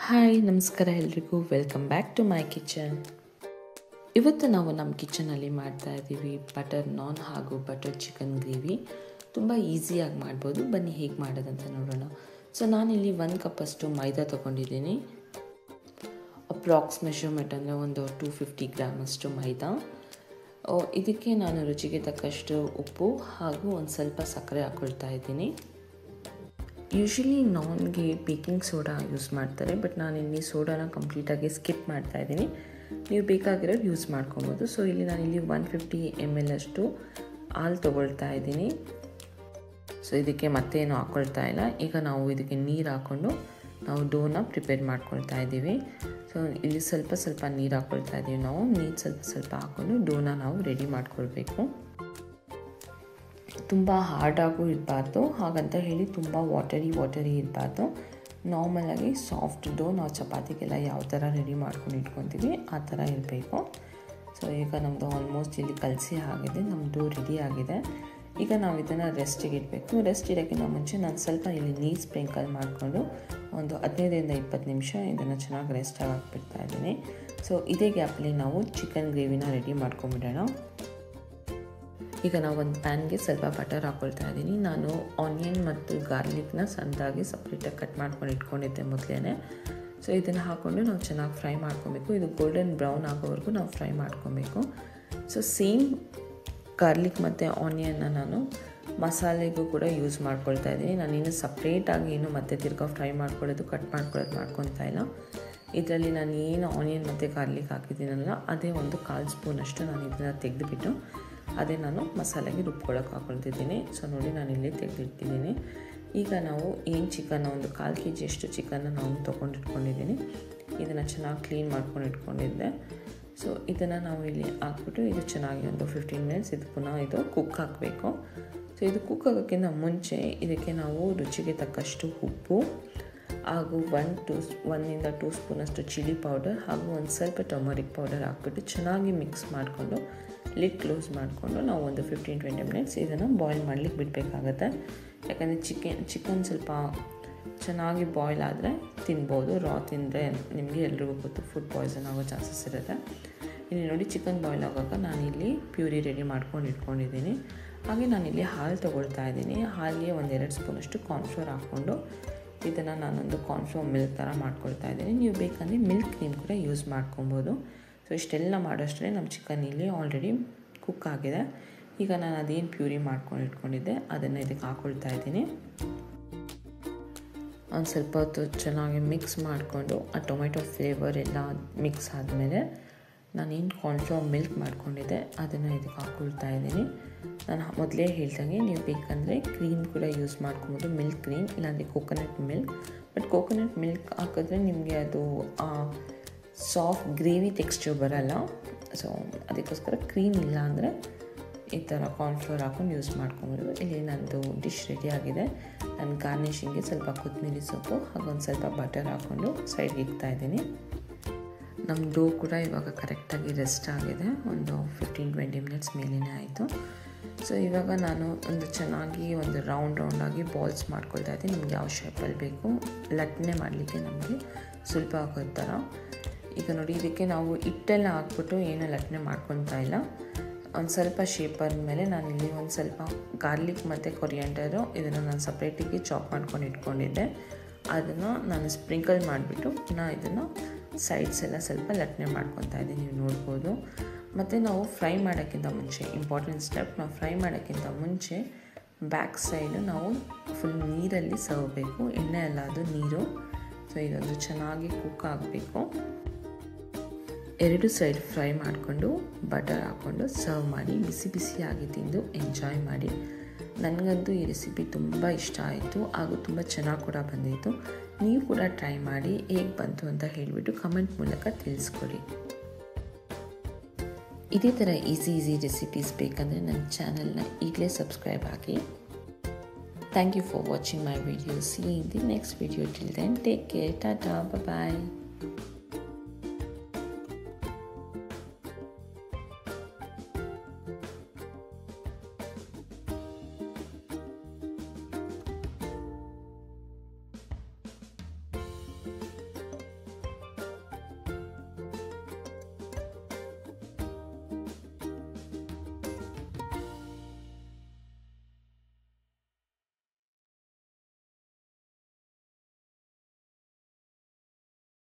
Hi ನಮಸ್ಕಾರ ಎಲ್ರಿಗೂ welcome back to my kitchen. ಇವತ್ತು ನಾವು ನಮ್ಮ ಕಿಚನಲ್ಲಿ ಮಾಡ್ತಾ ಇದ್ದೀವಿ ಬಟರ್ ನಾನ್ ಹಾಗೂ ಬಟರ್ ಚಿಕನ್ ಗ್ರೇವಿ. ತುಂಬ ಈಸಿಯಾಗಿ ಮಾಡ್ಬೋದು, ಬನ್ನಿ ಹೇಗೆ ಮಾಡೋದಂತ ನೋಡೋಣ. ಸೊ ನಾನಿಲ್ಲಿ 1 ಕಪ್ಪಷ್ಟು ಮೈದಾ ತೊಗೊಂಡಿದ್ದೀನಿ. ಅಪ್ರಾಕ್ಸ್ ಮೆಷರ್ಮೆಂಟ್ ಅಂದರೆ ಒಂದು 250 ಗ್ರಾಮಷ್ಟು ಮೈದಾ. ಇದಕ್ಕೆ ನಾನು ರುಚಿಗೆ ತಕ್ಕಷ್ಟು ಉಪ್ಪು ಹಾಗೂ ಒಂದು ಸ್ವಲ್ಪ ಸಕ್ಕರೆ ಹಾಕ್ಕೊಳ್ತಾ ಇದ್ದೀನಿ. ಯೂಶ್ವಲಿ ನಾನ್ಗೆ ಬೇಕಿಂಗ್ ಸೋಡಾ ಯೂಸ್ ಮಾಡ್ತಾರೆ, ಬಟ್ ನಾನಿಲ್ಲಿ ಸೋಡಾನ ಕಂಪ್ಲೀಟಾಗಿ ಸ್ಕಿಪ್ ಮಾಡ್ತಾಯಿದ್ದೀನಿ. ನೀವು ಬೇಕಾಗಿರೋದು ಯೂಸ್ ಮಾಡ್ಕೊಬೋದು. ಸೊ ಇಲ್ಲಿ ನಾನಿಲ್ಲಿ 150 ml ಅಷ್ಟು ಹಾಲು ತೊಗೊಳ್ತಾ ಇದ್ದೀನಿ. ಸೊ ಇದಕ್ಕೆ ಮತ್ತೇನು ಹಾಕ್ಕೊಳ್ತಾ ಇಲ್ಲ. ಈಗ ನಾವು ಇದಕ್ಕೆ ನೀರು ಹಾಕ್ಕೊಂಡು ನಾವು ಡೋನ ಪ್ರಿಪೇರ್ ಮಾಡ್ಕೊಳ್ತಾ ಇದ್ದೀವಿ. ಸೊ ಇಲ್ಲಿ ಸ್ವಲ್ಪ ನೀರು ಹಾಕ್ಕೊಳ್ತಾ ಇದ್ದೀವಿ. ನಾವು ನೀರು ಸ್ವಲ್ಪ ಹಾಕ್ಕೊಂಡು ಡೋನ ನಾವು ರೆಡಿ ಮಾಡ್ಕೊಳ್ಬೇಕು. ತುಂಬ ಹಾರ್ಡಾಗೂ ಇರಬಾರ್ದು, ಹಾಗಂತ ಹೇಳಿ ತುಂಬ ವಾಟರಿ ಇರಬಾರ್ದು. ನಾರ್ಮಲಾಗಿ ಸಾಫ್ಟ್ ಡೋ ನಾವು ಚಪಾತಿಗೆಲ್ಲ ಯಾವ ಥರ ರೆಡಿ ಮಾಡ್ಕೊಂಡು ಇಟ್ಕೊತೀವಿ ಆ ಥರ ಇರಬೇಕು. ಸೊ ಈಗ ನಮ್ಮದು ಆಲ್ಮೋಸ್ಟ್ ಇಲ್ಲಿ ಕಲಸಿ ಆಗಿದೆ, ನಮ್ಮ ಡೋ ರೆಡಿ ಆಗಿದೆ. ಈಗ ನಾವು ಇದನ್ನು ರೆಸ್ಟಿಗೆ ಇಡಬೇಕು. ರೆಸ್ಟ್ ಇಡೋಕ್ಕಿಂತ ಮುಂಚೆ ನಾನು ಸ್ವಲ್ಪ ಇಲ್ಲಿ ನೀರು ಸ್ಪ್ರಿಂಕಲ್ ಮಾಡಿಕೊಂಡು ಒಂದು 15ರಿಂದ 20 ನಿಮಿಷ ಇದನ್ನು ಚೆನ್ನಾಗಿ ರೆಸ್ಟ್ ಹಾಕ್ಬಿಡ್ತಾ ಇದ್ದೀನಿ. ಸೊ ಇದೇ ಗ್ಯಾಪಲ್ಲಿ ನಾವು ಚಿಕನ್ ಗ್ರೇವಿನ ರೆಡಿ ಮಾಡ್ಕೊಂಬಿಡೋಣ. ಈಗ ನಾವು ಒಂದು ಪ್ಯಾನ್ಗೆ ಸ್ವಲ್ಪ ಬಟರ್ ಹಾಕ್ಕೊಳ್ತಾ ಇದ್ದೀನಿ. ನಾನು ಆನಿಯನ್ ಮತ್ತು ಗಾರ್ಲಿಕ್ನ ಸಣ್ಣದಾಗಿ ಸಪ್ರೇಟಾಗಿ ಕಟ್ ಮಾಡ್ಕೊಂಡು ಇಟ್ಕೊಂಡಿದ್ದೆ ಮೊದಲೇ. ಸೊ ಇದನ್ನು ಹಾಕ್ಕೊಂಡು ನಾವು ಚೆನ್ನಾಗಿ ಫ್ರೈ ಮಾಡ್ಕೊಬೇಕು. ಇದು ಗೋಲ್ಡನ್ ಬ್ರೌನ್ ಆಗೋವರೆಗೂ ನಾವು ಫ್ರೈ ಮಾಡ್ಕೊಬೇಕು. ಸೊ ಸೇಮ್ ಗಾರ್ಲಿಕ್ ಮತ್ತು ಆನಿಯನ್ನ ನಾನು ಮಸಾಲೆಗೂ ಕೂಡ ಯೂಸ್ ಮಾಡ್ಕೊಳ್ತಾ ಇದ್ದೀನಿ. ನಾನಿನ್ನು ಸಪ್ರೇಟಾಗಿ ಏನು ಮತ್ತೆ ತಿರ್ಗಾ ಫ್ರೈ ಮಾಡ್ಕೊಳ್ಳೋದು ಕಟ್ ಮಾಡ್ಕೊತಾ ಇಲ್ಲ. ಇದರಲ್ಲಿ ನಾನು ಏನು ಆನಿಯನ್ ಮತ್ತು ಗಾರ್ಲಿಕ್ ಹಾಕಿದ್ದೀನಲ್ಲ ಅದೇ ಒಂದು 1/4 ಸ್ಪೂನಷ್ಟು ನಾನು ಇದನ್ನು ತೆಗೆದುಬಿಟ್ಟು ಅದೇ ನಾನು ಮಸಾಲೆಗೆ ರುಬ್ಕೊಳ್ಳೋಕೆ ಹಾಕ್ಕೊಳ್ತಿದ್ದೀನಿ. ಸೊ ನೋಡಿ ನಾನು ಇಲ್ಲಿ ತೆಗೆದಿಟ್ಟಿದ್ದೀನಿ. ಈಗ ನಾವು ಏನು ಚಿಕನ್ನ ಒಂದು 1/4 kg ಅಷ್ಟು ಚಿಕನ್ನ ನಾವು ತೊಗೊಂಡಿಟ್ಕೊಂಡಿದ್ದೀನಿ. ಇದನ್ನು ಚೆನ್ನಾಗಿ ಕ್ಲೀನ್ ಮಾಡ್ಕೊಂಡು ಇಟ್ಕೊಂಡಿದ್ದೆ. ಸೊ ಇದನ್ನು ನಾವು ಇಲ್ಲಿ ಹಾಕ್ಬಿಟ್ಟು ಇದು ಚೆನ್ನಾಗಿ ಒಂದು 15 ಮಿನಿಟ್ಸ್ ಇದು ಪುನಃ ಇದು ಕುಕ್ ಹಾಕಬೇಕು. ಸೊ ಇದು ಕುಕ್ ಆಗೋಕ್ಕಿಂತ ಮುಂಚೆ ಇದಕ್ಕೆ ನಾವು ರುಚಿಗೆ ತಕ್ಕಷ್ಟು ಉಪ್ಪು ಹಾಗೂ 1ರಿಂದ 2 ಸ್ಪೂನಷ್ಟು ಚಿಲ್ಲಿ ಪೌಡರ್ ಹಾಗೂ ಒಂದು ಸ್ವಲ್ಪ ಟೊಮರಿಕ್ ಪೌಡರ್ ಹಾಕ್ಬಿಟ್ಟು ಚೆನ್ನಾಗಿ ಮಿಕ್ಸ್ ಮಾಡಿಕೊಂಡು ಲಿಡ್ ಕ್ಲೋಸ್ ಮಾಡಿಕೊಂಡು ನಾವು ಒಂದು 15-20 ಮಿನಿಟ್ಸ್ ಇದನ್ನು ಬಾಯ್ಲ್ ಮಾಡಲಿಕ್ಕೆ ಬಿಡಬೇಕಾಗತ್ತೆ. ಯಾಕಂದರೆ ಚಿಕನ್ ಸ್ವಲ್ಪ ಚೆನ್ನಾಗಿ ಬಾಯ್ಲ್ ಆದರೆ ತಿನ್ಬೋದು. ರಾ ತಿಂದರೆ ನಿಮಗೆ ಎಲ್ರಿಗೂ ಗೊತ್ತು ಫುಡ್ ಪಾಯ್ಸನ್ ಆಗೋ ಚಾನ್ಸಸ್ ಇರುತ್ತೆ. ಇಲ್ಲಿ ನೋಡಿ ಚಿಕನ್ ಬಾಯ್ಲ್ ಆಗುವಾಗ ನಾನಿಲ್ಲಿ ಪ್ಯೂರಿ ರೆಡಿ ಮಾಡ್ಕೊಂಡು ಇಟ್ಕೊಂಡಿದ್ದೀನಿ. ಹಾಗೆ ನಾನಿಲ್ಲಿ ಹಾಲು ತೊಗೊಳ್ತಾ ಇದ್ದೀನಿ. ಹಾಲಿಗೆ 1-2 ಸ್ಪೂನಷ್ಟು ಕಾರ್ನ್ಫ್ಲೋರ್ ಹಾಕ್ಕೊಂಡು ಇದನ್ನು ನಾನೊಂದು ಕಾರ್ನ್ಫ್ಲೋರ್ ಮಿಲ್ಕ್ ಥರ ಮಾಡ್ಕೊಳ್ತಾ ಇದ್ದೀನಿ. ನೀವು ಬೇಕಂದರೆ ಮಿಲ್ಕ್ ಕ್ರೀಮ್ ಕೂಡ ಯೂಸ್ ಮಾಡ್ಕೊಬೋದು. ಸೊ ಇಷ್ಟೆಲ್ಲ ಮಾಡೋಷ್ಟೇ ನಮ್ಮ ಚಿಕನ್ ಇಲ್ಲಿ ಆಲ್ರೆಡಿ ಕುಕ್ ಆಗಿದೆ. ಈಗ ನಾನು ಅದೇನು ಪ್ಯೂರಿ ಮಾಡ್ಕೊಂಡು ಇಟ್ಕೊಂಡಿದ್ದೆ ಅದನ್ನು ಇದಕ್ಕೆ ಹಾಕ್ಕೊಳ್ತಾ ಇದ್ದೀನಿ. ಒಂದು ಸ್ವಲ್ಪ ಹೊತ್ತು ಚೆನ್ನಾಗಿ ಮಿಕ್ಸ್ ಮಾಡಿಕೊಂಡು ಆ ಟೊಮೆಟೊ ಫ್ಲೇವರ್ ಎಲ್ಲ ಮಿಕ್ಸ್ ಆದಮೇಲೆ ನಾನೇನು ಕಾರ್ನ್ಫ್ಲೋರ್ ಮಿಲ್ಕ್ ಮಾಡ್ಕೊಂಡಿದ್ದೆ ಅದನ್ನು ಇದಕ್ಕೆ ಹಾಕ್ಕೊಳ್ತಾ ಇದ್ದೀನಿ. ನಾನು ಮೊದಲೇ ಹೇಳ್ದಂಗೆ ನೀವು ಬೇಕಂದರೆ ಕ್ರೀಮ್ ಕೂಡ ಯೂಸ್ ಮಾಡ್ಕೊಬೋದು, ಮಿಲ್ಕ್ ಕ್ರೀಮ್ ಇಲ್ಲಾಂದರೆ coconut milk. But coconut milk ಹಾಕಿದ್ರೆ ನಿಮಗೆ ಅದು ಸಾಫ್ಟ್ ಗ್ರೇವಿ ಟೆಕ್ಸ್ಚರ್ ಬರೋಲ್ಲ. ಸೊ ಅದಕ್ಕೋಸ್ಕರ ಕ್ರೀಮ್ ಇಲ್ಲ ಅಂದರೆ ಈ ಥರ ಕಾರ್ನ್ಫ್ಲೋರ್ ಹಾಕೊಂಡು ಯೂಸ್ ಮಾಡ್ಕೊಬೋದು. ಇಲ್ಲಿ ನಂದು ಡಿಶ್ ರೆಡಿ ಆಗಿದೆ. ನಾನು ಗಾರ್ನಿಷಿಂಗ್ಗೆ ಸ್ವಲ್ಪ ಕೊತ್ತಂಬರಿ ಸೊಪ್ಪು ಹಾಗೂ ಒಂದು ಸ್ವಲ್ಪ ಬಟರ್ ಹಾಕ್ಕೊಂಡು ಸೈಡ್ಗೆ ಇಡ್ತಾಯಿದ್ದೀನಿ. ನಮ್ಮ ಡೋ ಕೂಡ ಇವಾಗ ಕರೆಕ್ಟಾಗಿ ರೆಸ್ಟ್ ಆಗಿದೆ. ಒಂದು 15-20 ಮಿನಿಟ್ಸ್ ಮೇಲೇ ಆಯಿತು. ಸೊ ಇವಾಗ ನಾನು ಚೆನ್ನಾಗಿ ಒಂದು ರೌಂಡಾಗಿ ಬಾಲ್ಸ್ ಮಾಡ್ಕೊಳ್ತಾ ಇದ್ದೀನಿ. ನಿಮ್ಗೆ ಯಾವ ಶೇಪಲ್ಲಿ ಬೇಕು ಲಟ್ನೆ ಮಾಡಲಿಕ್ಕೆ ನಮಗೆ ಸುಲಭ ಆಗೋ ಥರ. ಈಗ ನೋಡಿ ಇದಕ್ಕೆ ನಾವು ಹಿಟ್ಟೆಲ್ಲ ಹಾಕ್ಬಿಟ್ಟು ಏನೂ ಲಟ್ನೆ ಮಾಡ್ಕೊತಾ ಇಲ್ಲ. ಒಂದು ಸ್ವಲ್ಪ ಶೇಪರ್ ಮೇಲೆ ನಾನಿಲ್ಲಿ ಒಂದು ಸ್ವಲ್ಪ ಗಾರ್ಲಿಕ್ ಮತ್ತು ಕೊರಿಯಾಂಡರು ಇದನ್ನು ನಾನು ಸಪ್ರೇಟಿಗೆ ಚಾಪ್ ಮಾಡ್ಕೊಂಡು ಇಟ್ಕೊಂಡಿದ್ದೆ. ಅದನ್ನು ನಾನು ಸ್ಪ್ರಿಂಕಲ್ ಮಾಡಿಬಿಟ್ಟು ಪುನಃ ಇದನ್ನು ಸೈಡ್ಸ್ ಎಲ್ಲ ಸ್ವಲ್ಪ ಲಟ್ನೆ ಮಾಡ್ಕೊತಾ ಇದ್ದೀನಿ, ನೀವು ನೋಡ್ಬೋದು. ಮತ್ತು ನಾವು ಫ್ರೈ ಮಾಡೋಕ್ಕಿಂತ ಮುಂಚೆ ಇಂಪಾರ್ಟೆಂಟ್ ಸ್ಟೆಪ್, ನಾವು ಫ್ರೈ ಮಾಡೋಕ್ಕಿಂತ ಮುಂಚೆ ಬ್ಯಾಕ್ ಸೈಡು ನಾವು ಫುಲ್ ನೀರಲ್ಲಿ ಸವಬೇಕು. ಎಣ್ಣೆ ಅಲ್ಲ ಅದು ನೀರು. ಸೊ ಇದೊಂದು ಚೆನ್ನಾಗಿ ಕುಕ್ ಆಗಬೇಕು. 2 ಸೈಡ್ ಫ್ರೈ ಮಾಡಿಕೊಂಡು ಬಟರ್ ಹಾಕ್ಕೊಂಡು ಸರ್ವ್ ಮಾಡಿ ಬಿಸಿಯಾಗಿ ತಿಂದು ಎಂಜಾಯ್ ಮಾಡಿ. ನನಗಂತೂ ಈ ರೆಸಿಪಿ ತುಂಬ ಇಷ್ಟ ಆಯಿತು ಹಾಗೂ ತುಂಬ ಚೆನ್ನಾಗಿ ಕೂಡ ಬಂದಿತ್ತು. ನೀವು ಕೂಡ ಟ್ರೈ ಮಾಡಿ ಹೇಗೆ ಬಂತು ಅಂತ ಹೇಳಿಬಿಟ್ಟು ಕಮೆಂಟ್ ಮೂಲಕ ತಿಳಿಸ್ಕೊಡಿ. ಇದೇ ಥರ ಈಸಿ ರೆಸಿಪೀಸ್ ಬೇಕಂದರೆ ನನ್ನ ಚಾನಲ್ನ ಈಗಲೇ ಸಬ್ಸ್ಕ್ರೈಬ್ ಆಗಿ. Thank you for watching my video. See in the next video. Till then take care. Tata, bye.